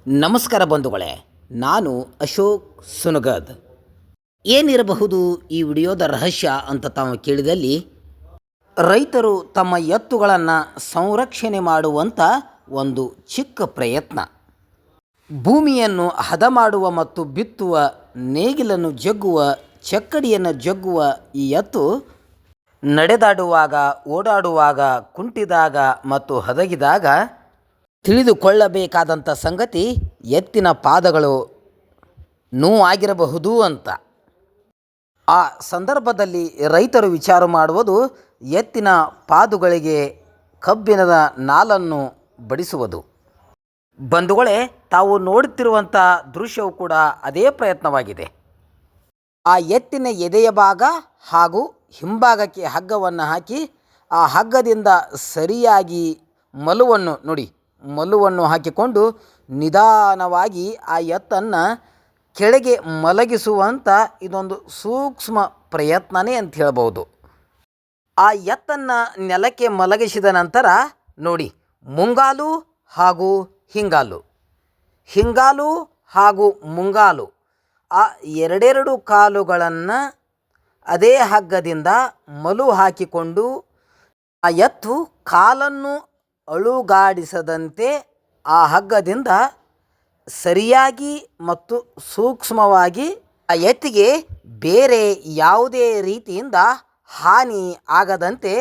ನಮಸ್ಕಾರ ಬಂಧುಗಳೇ, ನಾನು ಅಶೋಕ್ ಸುನಗದ್. ಏನಿರಬಹುದು ಈ ವಿಡಿಯೋದ ರಹಸ್ಯ ಅಂತ ತಾವು ಕೇಳಿದಲ್ಲಿ, ರೈತರು ತಮ್ಮ ಎತ್ತುಗಳನ್ನು ಸಂರಕ್ಷಣೆ ಮಾಡುವಂಥ ಒಂದು ಚಿಕ್ಕ ಪ್ರಯತ್ನ. ಭೂಮಿಯನ್ನು ಹದ ಮಾಡುವ ಮತ್ತು ಬಿತ್ತುವ, ನೇಗಿಲನ್ನು ಜಗ್ಗುವ, ಚಕ್ಕಡಿಯನ್ನು ಜಗ್ಗುವ ಈ ಎತ್ತು ನಡೆದಾಡುವಾಗ, ಓಡಾಡುವಾಗ, ಕುಂಟಿದಾಗ ಮತ್ತು ಹದಗಿದಾಗ ತಿಳಿದುಕೊಳ್ಳಬೇಕಾದಂಥ ಸಂಗತಿ ಎತ್ತಿನ ಪಾದಗಳು ನೋವಾಗಿರಬಹುದು ಅಂತ. ಆ ಸಂದರ್ಭದಲ್ಲಿ ರೈತರು ವಿಚಾರ ಮಾಡುವುದು ಎತ್ತಿನ ಪಾದುಗಳಿಗೆ ಕಬ್ಬಿಣದ ನಾಲನ್ನು ಬಡಿಸುವುದು. ಬಂಧುಗಳೇ, ತಾವು ನೋಡುತ್ತಿರುವಂಥ ದೃಶ್ಯವು ಕೂಡ ಅದೇ ಪ್ರಯತ್ನವಾಗಿದೆ. ಆ ಎತ್ತಿನ ಎದೆಯ ಭಾಗ ಹಾಗೂ ಹಿಂಭಾಗಕ್ಕೆ ಹಗ್ಗವನ್ನು ಹಾಕಿ, ಆ ಹಗ್ಗದಿಂದ ಸರಿಯಾಗಿ ಮಲುವನ್ನು ಹಾಕಿಕೊಂಡು ನಿಧಾನವಾಗಿ ಆ ಎತ್ತನ್ನು ಕೆಳಗೆ ಮಲಗಿಸುವಂಥ ಇದೊಂದು ಸೂಕ್ಷ್ಮ ಪ್ರಯತ್ನನೇ ಅಂತ ಹೇಳ್ಬೋದು. ಆ ಎತ್ತನ್ನು ನೆಲಕ್ಕೆ ಮಲಗಿಸಿದ ನಂತರ ನೋಡಿ, ಮುಂಗಾಲು ಹಾಗೂ ಹಿಂಗಾಲು ಹಾಗೂ ಮುಂಗಾಲು ಆ ಎರಡೆರಡು ಕಾಲುಗಳನ್ನು ಅದೇ ಹಗ್ಗದಿಂದ ಮಲು ಹಾಕಿಕೊಂಡು ಆ ಎತ್ತು ಕಾಲನ್ನು ಅಳುಗಾಡಿಸದಂತೆ ಆ ಹಗ್ಗದಿಂದ ಸರಿಯಾಗಿ ಮತ್ತು ಸೂಕ್ಷ್ಮವಾಗಿ ಆ ಎತ್ತಿಗೆ ಬೇರೆ ಯಾವುದೇ ರೀತಿಯಿಂದ ಹಾನಿ ಆಗದಂತೆ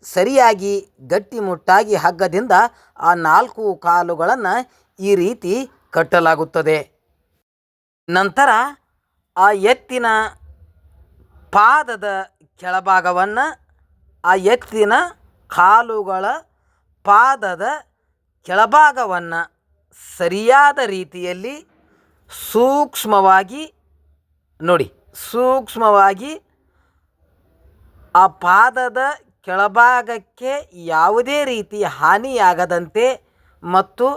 ಸರಿಯಾಗಿ ಗಟ್ಟಿಮುಟ್ಟಾಗಿ ಹಗ್ಗದಿಂದ ಆ 4 ಕಾಲುಗಳನ್ನು ಈ ರೀತಿ ಕಟ್ಟಲಾಗುತ್ತದೆ. ನಂತರ ಆ ಎತ್ತಿನ ಪಾದದ ಕೆಳಭಾಗವನ್ನು, ಆ ಎತ್ತಿನ ಕಾಲುಗಳ ಪಾದದ ಕೆಳಭಾಗವನ್ನು ಸರಿಯಾದ ರೀತಿಯಲ್ಲಿ ಸೂಕ್ಷ್ಮವಾಗಿ ಆ ಪಾದದ ಕೆಳಭಾಗಕ್ಕೆ ಯಾವುದೇ ರೀತಿ ಹಾನಿಯಾಗದಂತೆ ಮತ್ತು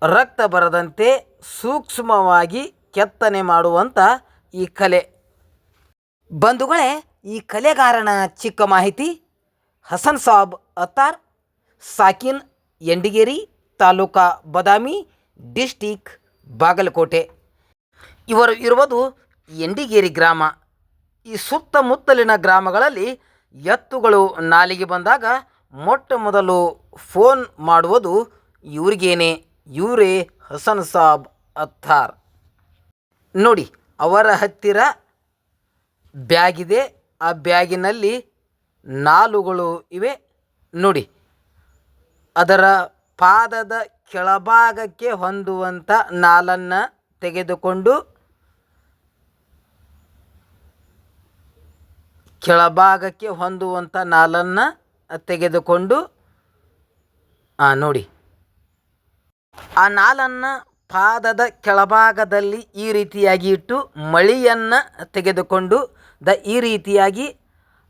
ರಕ್ತ ಬರದಂತೆ ಸೂಕ್ಷ್ಮವಾಗಿ ಕೆತ್ತನೆ ಮಾಡುವಂಥ ಈ ಕಲೆ. ಬಂಧುಗಳೇ, ಈ ಕಲೆಗಾರನ ಚಿಕ್ಕ ಮಾಹಿತಿ. ಹಸನ್ ಸಾಬ್ ಅತ್ತಾರ್, ಸಾಕಿನ್, ಯಂಡಿಗೇರಿ, ತಾಲೂಕಾ ಬದಾಮಿ, ಡಿಸ್ಟಿಕ್ ಬಾಗಲಕೋಟೆ. ಇವರು ಇರುವುದು ಯಂಡಿಗೇರಿ ಗ್ರಾಮ. ಈ ಸುತ್ತಮುತ್ತಲಿನ ಗ್ರಾಮಗಳಲ್ಲಿ ಎತ್ತುಗಳು ನಾಲಿಗೆ ಬಂದಾಗ ಮೊಟ್ಟ ಮೊದಲು ಫೋನ್ ಮಾಡುವುದು ಇವರೇ ಹಸನ್ ಸಾಬ್ ಅತ್ತಾರ್. ನೋಡಿ, ಅವರ ಹತ್ತಿರ ಬ್ಯಾಗಿದೆ. ಆ ಬ್ಯಾಗಿನಲ್ಲಿ ನಾಲುಗಳು ಇವೆ. ನೋಡಿ, ಅದರ ಪಾದದ ಕೆಳಭಾಗಕ್ಕೆ ಹೊಂದುವಂಥ ನಾಲನ್ನು ತೆಗೆದುಕೊಂಡು ನೋಡಿ, ಆ ನಾಲನ್ನು ಪಾದದ ಕೆಳಭಾಗದಲ್ಲಿ ಈ ರೀತಿಯಾಗಿ ಇಟ್ಟು ಮಳಿಯನ್ನು ತೆಗೆದುಕೊಂಡು ಈ ರೀತಿಯಾಗಿ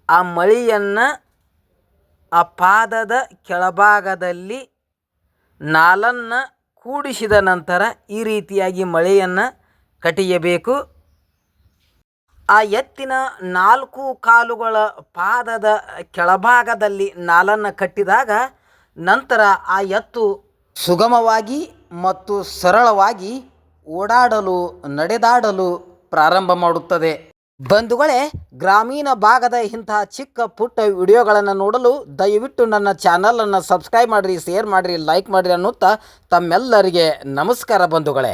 ಆ ಮಳಿಯನ್ನು ಆ ಪಾದದ ಕೆಳಭಾಗದಲ್ಲಿ ನಾಲನ್ನು ಕೂಡಿಸಿದ ನಂತರ ಈ ರೀತಿಯಾಗಿ ಮಳೆಯನ್ನು ಕಟ್ಟಿಯಬೇಕು. ಆ ಎತ್ತಿನ 4 ಕಾಲುಗಳ ಪಾದದ ಕೆಳಭಾಗದಲ್ಲಿ ನಾಲನ್ನು ಕಟ್ಟಿದಾಗ ನಂತರ ಆ ಎತ್ತು ಸುಗಮವಾಗಿ ಮತ್ತು ಸರಳವಾಗಿ ಓಡಾಡಲು, ನಡೆದಾಡಲು ಪ್ರಾರಂಭ ಮಾಡುತ್ತದೆ. ಬಂಧುಗಳೇ, ಗ್ರಾಮೀಣ ಭಾಗದ ಇಂತಹ ಚಿಕ್ಕ ಪುಟ್ಟ ವಿಡಿಯೋಗಳನ್ನು ನೋಡಲು ದಯವಿಟ್ಟು ನನ್ನ ಚಾನಲನ್ನು ಸಬ್ಸ್ಕ್ರೈಬ್ ಮಾಡಿರಿ, ಶೇರ್ ಮಾಡಿರಿ, ಲೈಕ್ ಮಾಡಿರಿ ಅನ್ನುತ್ತಾ ತಮ್ಮೆಲ್ಲರಿಗೆ ನಮಸ್ಕಾರ ಬಂಧುಗಳೇ.